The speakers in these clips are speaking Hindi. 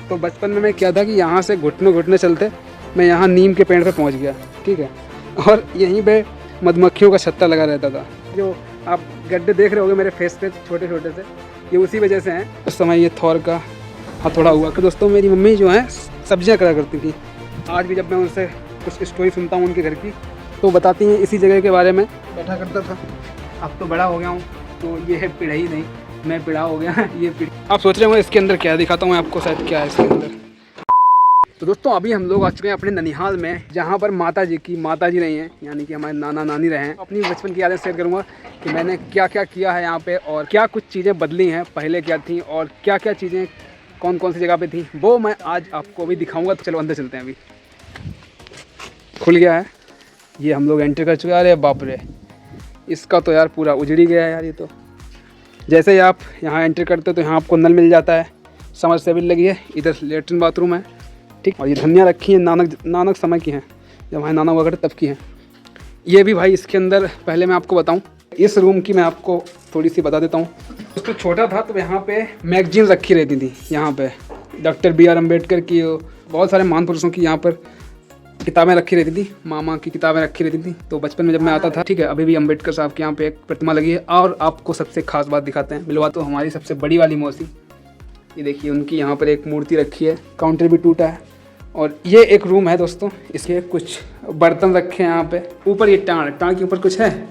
तो बचपन में मैं क्या था कि यहाँ से घुटने घुटने चलते मैं यहाँ नीम के पेड़ पे पहुँच गया, ठीक है। और यहीं पे मधुमक्खियों का छत्ता लगा रहता था। जो आप गड्ढे देख रहे होगे मेरे फेस पे छोटे छोटे से, ये उसी वजह से हैं। उस समय ये थौर का हथौड़ा हुआ कि दोस्तों मेरी मम्मी जो है सब्जियाँ करा करती थी। आज भी जब मैं उनसे कुछ स्टोरी सुनता हूँ उनके घर की, तो बताती हैं इसी जगह के बारे में बैठा करता था। अब तो बड़ा हो गया हूँ, तो ये है पिढ़ाई नहीं, मैं पिढ़ा हो गया ये पिढ़ी। आप सोच रहे हो इसके अंदर क्या दिखाता हूँ मैं आपको, शायद क्या है इसके अंदर। तो दोस्तों अभी हम लोग आ चुके हैं अपने ननिहाल में, जहाँ पर माता जी रही हैं, यानी कि हमारे नाना नानी रहे हैं। अपनी बचपन की यादें शेयर करूँगा कि मैंने क्या क्या किया है यहाँ पे, और क्या कुछ चीज़ें बदली हैं, पहले क्या थी और क्या क्या चीज़ें कौन कौन सी जगह पे थी, वो मैं आज आपको अभी दिखाऊँगा। तो चलो अंदर चलते हैं। अभी खुल गया है, ये हम लोग एंटर कर चुके हैं। अरे बाप रे, इसका तो यार पूरा उजड़ी गया है यार। ये तो जैसे ही आप यहाँ एंटर करते हो तो यहाँ आपको नल मिल जाता है, समरसेबिल लगी है, इधर लेटरिन बाथरूम है, ठीक। और ये धनिया रखी है, नानक समय की हैं, जब हमारे नाना हुआ करते तब की हैं। ये भी भाई इसके अंदर, पहले मैं आपको बताऊँ इस रूम की मैं आपको थोड़ी सी बता देता हूँ। तो छोटा था तो यहाँ पे मैगजीन रखी रहती थी। यहाँ पे डॉक्टर B.R. अम्बेडकर की, बहुत सारे महान पुरुषों की यहाँ पर किताबें रखी रहती थी, मामा की किताबें रखी रहती थी। तो बचपन में जब मैं आता था, ठीक है, अभी भी अम्बेडकर साहब के यहाँ पे एक प्रतिमा लगी है। और आपको सबसे खास बात दिखाते हैं, मिलवा तो हमारी सबसे बड़ी वाली मौसी, ये देखिए उनकी यहाँ पर एक मूर्ति रखी है, काउंटर भी टूटा है। और ये एक रूम है दोस्तों, इसके कुछ बर्तन रखे हैं यहाँ पे। ऊपर ये टाँग के ऊपर कुछ है,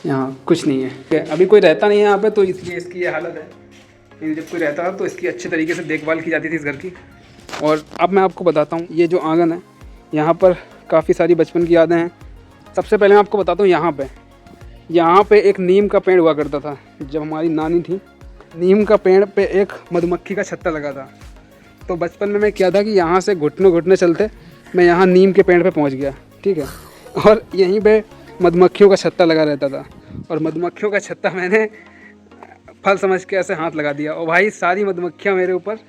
यहाँ कुछ नहीं है। अभी कोई रहता नहीं है यहाँ पे, तो इसलिए इसकी ये हालत है। जब कोई रहता था तो इसकी अच्छे तरीके से देखभाल की जाती थी इस घर की। और अब मैं आपको बताता हूँ, ये जो आंगन है, यहाँ पर काफ़ी सारी बचपन की यादें हैं। सबसे पहले मैं आपको बताता हूँ, यहाँ पे एक नीम का पेड़ हुआ करता था। जब हमारी नानी थी, नीम का पेड़ पे एक मधुमक्खी का छत्ता लगा था। तो बचपन में मैं क्या था कि यहाँ से घुटने घुटने चलते मैं यहाँ नीम के पेड़ पे पहुँच गया, ठीक है। और यहीं पे मधुमक्खियों का छत्ता लगा रहता था, और मधुमक्खियों का छत्ता मैंने फल समझ के ऐसे हाथ लगा दिया, और भाई सारी मधुमक्खियाँ मेरे ऊपर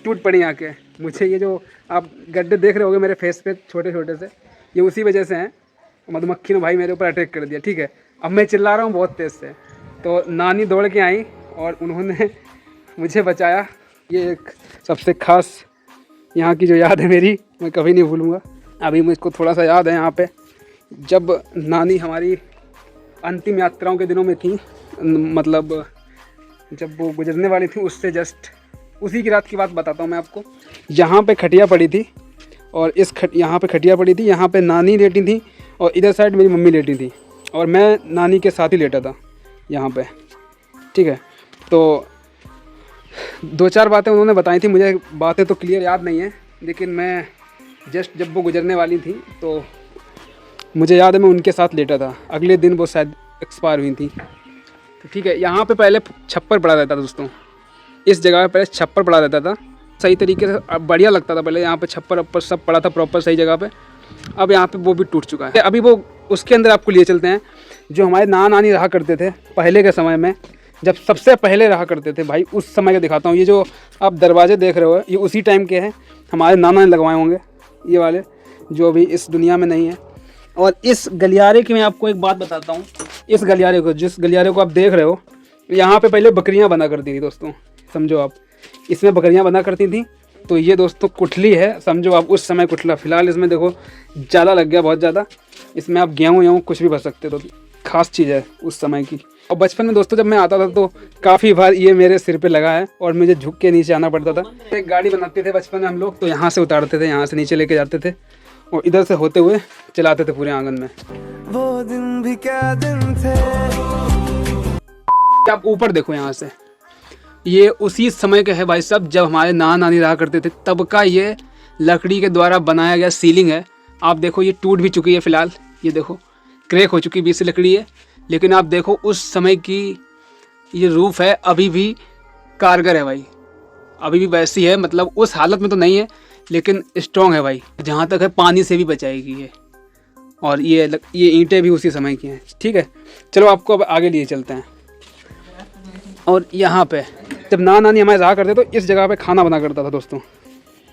टूट पड़ी आके। मुझे ये जो आप गड्ढे देख रहे होगे मेरे फेस पे छोटे छोटे से, ये उसी वजह से हैं। मधुमक्खी ने भाई मेरे ऊपर अटैक कर दिया, ठीक है। अब मैं चिल्ला रहा हूँ बहुत तेज़ से, तो नानी दौड़ के आई और उन्होंने मुझे बचाया। ये एक सबसे खास यहाँ की जो याद है मेरी, मैं कभी नहीं भूलूँगा। अभी मुझको थोड़ा सा याद है यहाँ पे, जब नानी हमारी अंतिम यात्राओं के दिनों में थी, मतलब जब वो गुजरने वाली थी, उससे जस्ट उसी की रात की बात बताता हूँ मैं आपको। यहाँ पे खटिया पड़ी थी, और यहाँ पे खटिया पड़ी थी, यहाँ पे नानी लेटी थी, और इधर साइड मेरी मम्मी लेटी थी, और मैं नानी के साथ ही लेटा था यहाँ पे, ठीक है। तो 2-4 बातें उन्होंने बताई थी, मुझे बातें तो क्लियर याद नहीं है, लेकिन मैं जस्ट जब वो गुजरने वाली थी तो मुझे याद है मैं उनके साथ लेटा था। अगले दिन वो शायद एक्सपायर हुई थी। तो ठीक है, यहाँ पे पहले छप्पर पड़ा रहता था दोस्तों, इस जगह पे पहले छप्पर पड़ा रहता था, सही तरीके से बढ़िया लगता था। पहले यहाँ पे छप्पर ऊपर सब पड़ा था प्रॉपर सही जगह पे। अब यहाँ पे वो भी टूट चुका है। अभी वो उसके अंदर आपको लिए चलते हैं, जो हमारे नाना नानी रहा करते थे पहले के समय में, जब सबसे पहले रहा करते थे भाई, उस समय का दिखाता हूँ। ये जो आप दरवाजे देख रहे हो, ये उसी टाइम के हैं, हमारे नाना ने लगवाए होंगे ये वाले, जो अभी इस दुनिया में नहीं है। और इस गलियारे की मैं आपको एक बात बताता हूँ। इस गलियारे को, जिस गलियारे को आप देख रहे हो, यहाँ पे पहले बकरियाँ बना करती थी दोस्तों, समझो आप, इसमें बकरियाँ बना करती थी। तो ये दोस्तों कुठली है, समझो आप, उस समय कुठला। फिलहाल इसमें देखो जाला लग गया बहुत ज़्यादा, इसमें आप गेहूँ कुछ भी भर सकते। तो खास चीज़ है उस समय की। और बचपन में दोस्तों जब मैं आता था तो काफ़ी बार ये मेरे सिर पे लगा है, और मुझे झुक के नीचे आना पड़ता था। एक गाड़ी बनाते थे बचपन में हम लोग, तो यहाँ से उतारते थे, यहाँ से नीचे लेके जाते थे, और इधर से होते हुए चलाते थे पूरे आंगन में। वो दिन भी क्या दिन थे। आप ऊपर देखो यहाँ से, ये उसी समय का है भाई साहब, जब हमारे नाना नानी रहा करते थे, तब का ये लकड़ी के द्वारा बनाया गया सीलिंग है। आप देखो ये टूट भी चुकी है फिलहाल, ये देखो क्रैक हो चुकी, बीच से लकड़ी है, लेकिन आप देखो उस समय की ये रूफ है, अभी भी कारगर है भाई, अभी भी वैसी है। मतलब उस हालत में तो नहीं है, लेकिन स्ट्रॉन्ग है भाई, जहाँ तक है पानी से भी बचाएगी ये। और ये ईंटें भी उसी समय की हैं, ठीक है। चलो आपको अब आगे लिए चलते हैं। और यहाँ पे जब नाना नानी हमारे रहा करते तो इस जगह पे खाना बना करता था दोस्तों,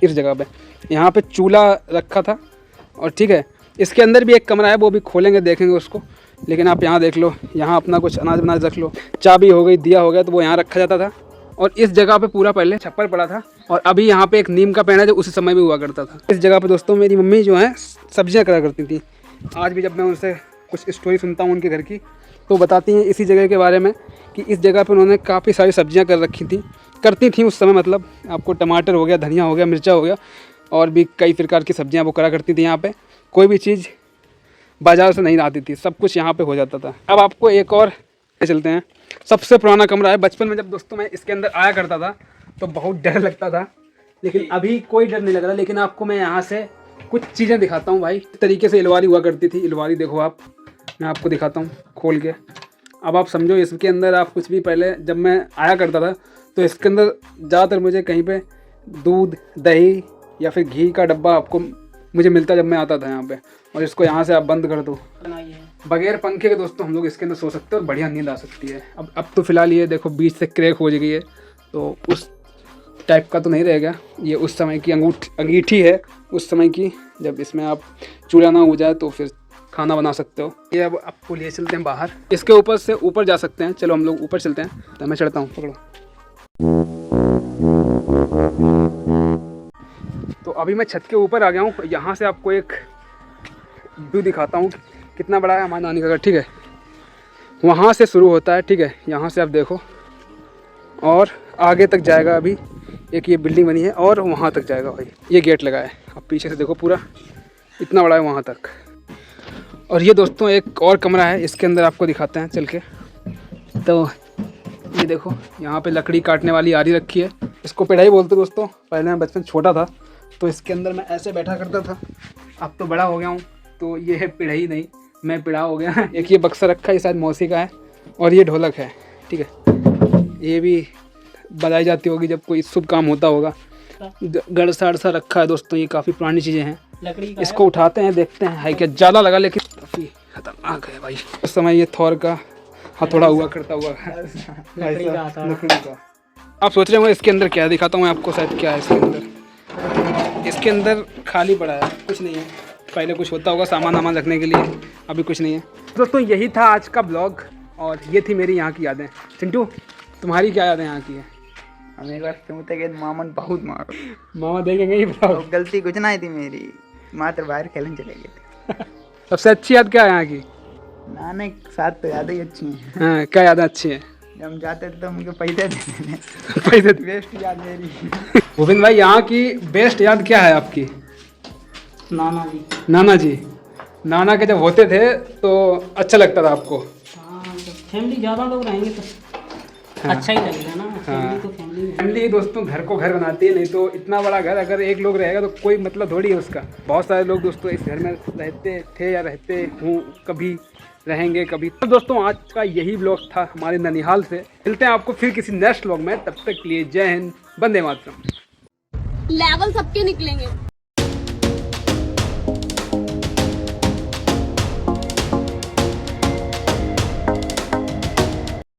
इस जगह पे। यहाँ पे चूल्हा रखा था, और ठीक है, इसके अंदर भी एक कमरा है, वो भी खोलेंगे देखेंगे उसको। लेकिन आप यहाँ देख लो, यहाँ अपना कुछ अनाज बनाज रख लो, चाबी हो गई, दिया हो गया, तो वो यहाँ रखा जाता था। और इस जगह पे पूरा पहले छप्पर पड़ा था और अभी यहाँ पे एक नीम का पेड़ है जो उसी समय भी हुआ करता था। इस जगह पे दोस्तों मेरी मम्मी जो है सब्जियाँ करा करती थी। आज भी जब मैं उनसे कुछ स्टोरी सुनता हूँ उनके घर की तो बताती हैं इसी जगह के बारे में कि इस जगह पर उन्होंने काफ़ी सारी सब्जियाँ कर रखी थी, करती थी उस समय। मतलब आपको टमाटर हो गया, धनिया हो गया, मिर्चा हो गया और भी कई प्रकार की सब्जियाँ वो करा करती थी। यहाँ पे कोई भी चीज़ बाज़ार से नहीं आती थी, सब कुछ यहाँ पे हो जाता था। अब आपको एक और चलते हैं। सबसे पुराना कमरा है। बचपन में जब दोस्तों मैं इसके अंदर आया करता था तो बहुत डर लगता था, लेकिन अभी कोई डर नहीं लग रहा। लेकिन आपको मैं यहाँ से कुछ चीज़ें दिखाता हूँ भाई। इस तरीके से अलमारी हुआ करती थी। अलमारी देखो आप, मैं आपको दिखाता हूँ खोल के। अब आप समझो इसके अंदर आप कुछ भी, पहले जब मैं आया करता था तो इसके अंदर ज़्यादातर मुझे कहीं पे दूध, दही या फिर घी का डब्बा आपको मुझे मिलता जब मैं आता था यहाँ पे। और इसको यहाँ से आप बंद कर दो, बगैर पंखे के दोस्तों हम लोग इसके अंदर सो सकते हैं और बढ़िया नींद आ सकती है। अब तो फिलहाल ये देखो बीच से क्रैक हो गई है, तो उस टाइप का तो नहीं रहेगा। ये उस समय की अंगीठी है, उस समय की, जब इसमें आप चूल्हा ना हो जाए तो फिर खाना बना सकते हो। ये अब आपको लिए चलते हैं बाहर। इसके ऊपर से ऊपर जा सकते हैं। चलो हम लोग ऊपर चलते हैं। तो मैं चढ़ता हूँ, पकड़ो। तो अभी मैं छत के ऊपर आ गया हूँ। यहाँ से आपको एक व्यू दिखाता हूँ कितना बड़ा है हमारा नानी का घर। ठीक है, वहाँ से शुरू होता है। ठीक है, यहाँ से आप देखो और आगे तक जाएगा। अभी एक ये बिल्डिंग बनी है और वहाँ तक जाएगा भाई। ये गेट लगा है, आप पीछे से देखो, पूरा इतना बड़ा है वहाँ तक। और ये दोस्तों एक और कमरा है, इसके अंदर आपको दिखाते हैं चल के। तो ये देखो यहाँ पे लकड़ी काटने वाली आरी रखी है, इसको पिढ़ाई बोलते दोस्तों। पहले मैं बचपन छोटा था तो इसके अंदर मैं ऐसे बैठा करता था। अब तो बड़ा हो गया हूँ तो ये है पिढ़ाई, नहीं मैं पिढ़ा हो गया। एक ये बक्सा रखा है, ये शायद मौसी का है। और ये ढोलक है। ठीक है, ये भी बजाई जाती होगी जब कोई शुभ काम होता होगा। गड़सा अड़सा रखा है दोस्तों, ये काफ़ी पुरानी चीज़ें हैं। इसको उठाते हैं, देखते हैं है क्या। ज़्यादा लगा लेकिन काफ़ी खतरनाक है भाई। उस समय ये थौर का हथौड़ा हुआ करता हुआ लकड़ी का। आप सोच रहे हो इसके अंदर क्या है, दिखाता हूँ मैं आपको। शायद क्या है इसके अंदर। इसके अंदर खाली पड़ा है, कुछ नहीं है। पहले कुछ होता होगा सामान रखने के लिए, अभी कुछ नहीं है। दोस्तों यही था आज का ब्लॉग और ये थी मेरी यहाँ की यादें। चिंटू तुम्हारी क्या यादें यहाँ की है? हम एक बार सोते गए, मामन बहुत मारो। मामा देखेंगे ही बताओ। तो गलती कुछ नहीं थी मेरी, मात्र बाहर खेलने चले गए थे। सबसे अच्छी याद क्या है यहाँ की? नाने के साथ तो यादें ही अच्छी हैं। हाँ, क्या यादें अच्छी हैं? जब हम जाते थे तो उनके पैसे देते थे। पैसे बेस्ट याद मेरी। गोविंद भाई यहाँ की बेस्ट याद क्या है आपकी? नाना जी। नाना जी, नाना के जब होते थे तो अच्छा लगता था आपको? हाँ, फैमिली ज़्यादा लोग रहेंगे तो अच्छा ही लगेगा ना। फैमिली तो फैमिली दोस्तों घर को घर बनाती है, नहीं तो इतना बड़ा घर अगर एक लोग रहेगा तो कोई मतलब थोड़ी है उसका। बहुत सारे लोग दोस्तों इस घर में रहते थे या रहते हूँ, कभी रहेंगे कभी। तो दोस्तों आज का यही ब्लॉग था हमारे ननिहाल से। मिलते हैं आपको फिर किसी नेक्स्ट ब्लॉग में, तब तक के लिए जय हिंद, वंदे मातरम। लेवल सबके निकलेंगे।